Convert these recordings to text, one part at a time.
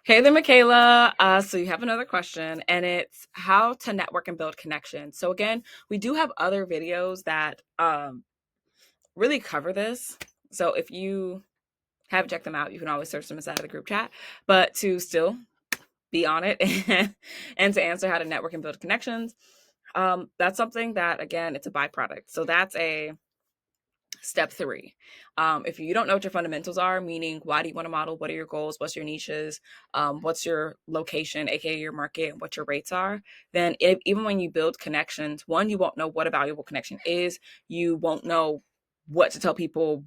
Hey there, Michaela. So you have another question, and it's how to network and build connections. So again, we do have other videos that really cover this. So if you haven't checked them out, you can always search them inside of the group chat. But to still be on it and to answer how to network and build connections, that's something that again, it's a byproduct. So that's a step three. If you don't know what your fundamentals are, meaning why do you want to model, what are your goals, what's your niches, what's your location, aka your market, and what your rates are, then even when you build connections, one, you won't know what a valuable connection is. You won't know what to tell people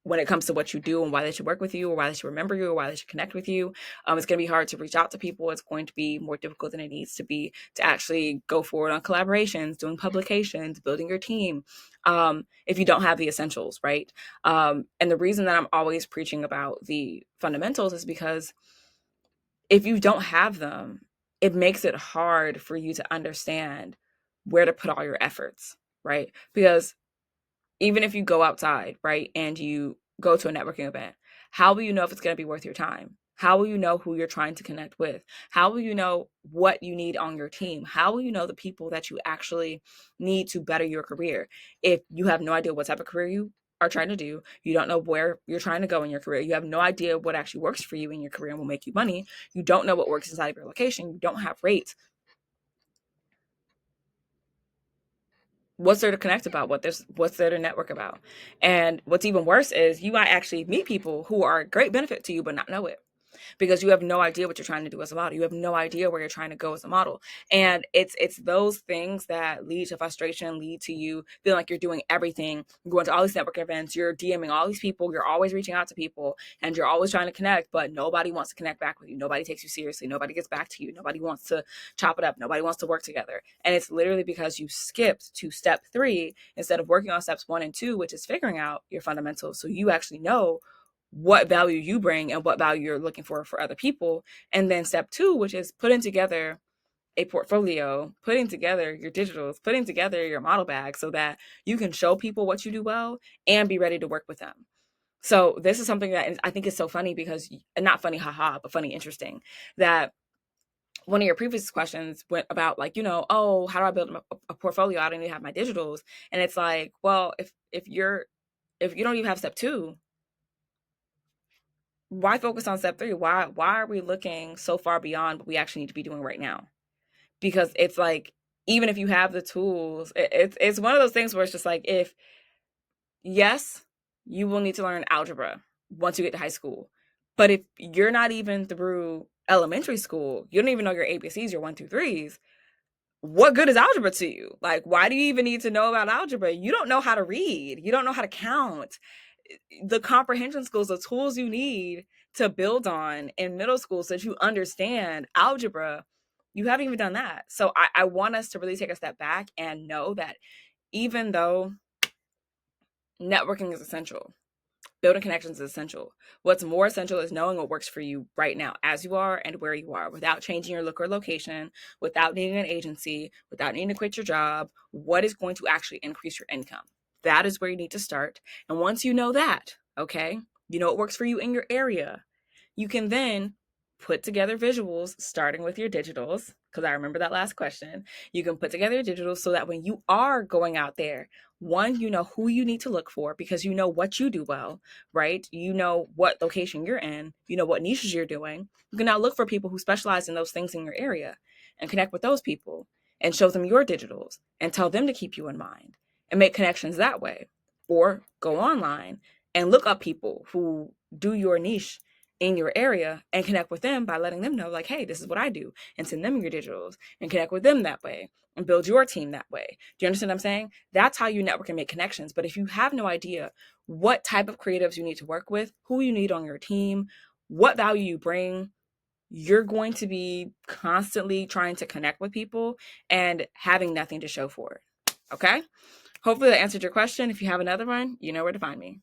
when it comes to what you do and why they should work with you or why they should remember you or why they should connect with you. It's going to be hard to reach out to people. It's going to be more difficult than it needs to be to actually go forward on collaborations, doing publications, building your team, if you don't have the essentials, right? And the reason that I'm always preaching about the fundamentals is because if you don't have them, it makes it hard for you to understand where to put all your efforts, right? Because even if you go outside, right, and you go to a networking event, how will you know if it's going to be worth your time? How will you know who you're trying to connect with? How will you know what you need on your team? How will you know the people that you actually need to better your career? If you have no idea what type of career you are trying to do, you don't know where you're trying to go in your career, you have no idea what actually works for you in your career and will make you money, you don't know what works inside of your location, you don't have rates, what's there to connect about, what's there to network about? And what's even worse is you might actually meet people who are a great benefit to you but not know it, because you have no idea what you're trying to do as a model. You have no idea where you're trying to go as a model. And it's those things that lead to frustration, lead to you feeling like you're doing everything. You're going to all these network events, you're DMing all these people, you're always reaching out to people, and you're always trying to connect, but nobody wants to connect back with you. Nobody takes you seriously. Nobody gets back to you. Nobody wants to chop it up. Nobody wants to work together. And it's literally because you skipped to step three instead of working on steps one and two, which is figuring out your fundamentals. So you actually know what value you bring and what value you're looking for other people. And then step two, which is putting together a portfolio, putting together your digitals, putting together your model bag so that you can show people what you do well and be ready to work with them. So this is something that I think is so funny because, not funny, haha, but funny, interesting, that one of your previous questions went about, like, oh, how do I build a portfolio? I don't even have my digitals. And it's like, well, if you don't even have step two, why focus on step three? Why are we looking so far beyond what we actually need to be doing right now? Because it's like, even if you have the tools, it's one of those things where it's just like, if yes, you will need to learn algebra once you get to high school, but if you're not even through elementary school, you don't even know your ABCs, your one, two, threes. What good is algebra to you? Like, why do you even need to know about algebra? You don't know how to read. You don't know how to count. The comprehension skills, the tools you need to build on in middle school so that you understand algebra, you haven't even done that. So I want us to really take a step back and know that even though networking is essential, building connections is essential, what's more essential is knowing what works for you right now as you are and where you are, without changing your look or location, without needing an agency, without needing to quit your job. What is going to actually increase your income? That is where you need to start. And once you know that, okay, you know what works for you in your area, you can then put together visuals starting with your digitals, because I remember that last question. You can put together your digitals so that when you are going out there, one, you know who you need to look for because you know what you do well, right? You know what location you're in, you know what niches you're doing. You can now look for people who specialize in those things in your area and connect with those people and show them your digitals and tell them to keep you in mind and make connections that way. Or go online and look up people who do your niche in your area and connect with them by letting them know, like, hey, this is what I do, and send them your digitals and connect with them that way and build your team that way. Do you understand what I'm saying? That's how you network and make connections. But if you have no idea what type of creatives you need to work with, who you need on your team, what value you bring, you're going to be constantly trying to connect with people and having nothing to show for it. Okay? Hopefully that answered your question. If you have another one, you know where to find me.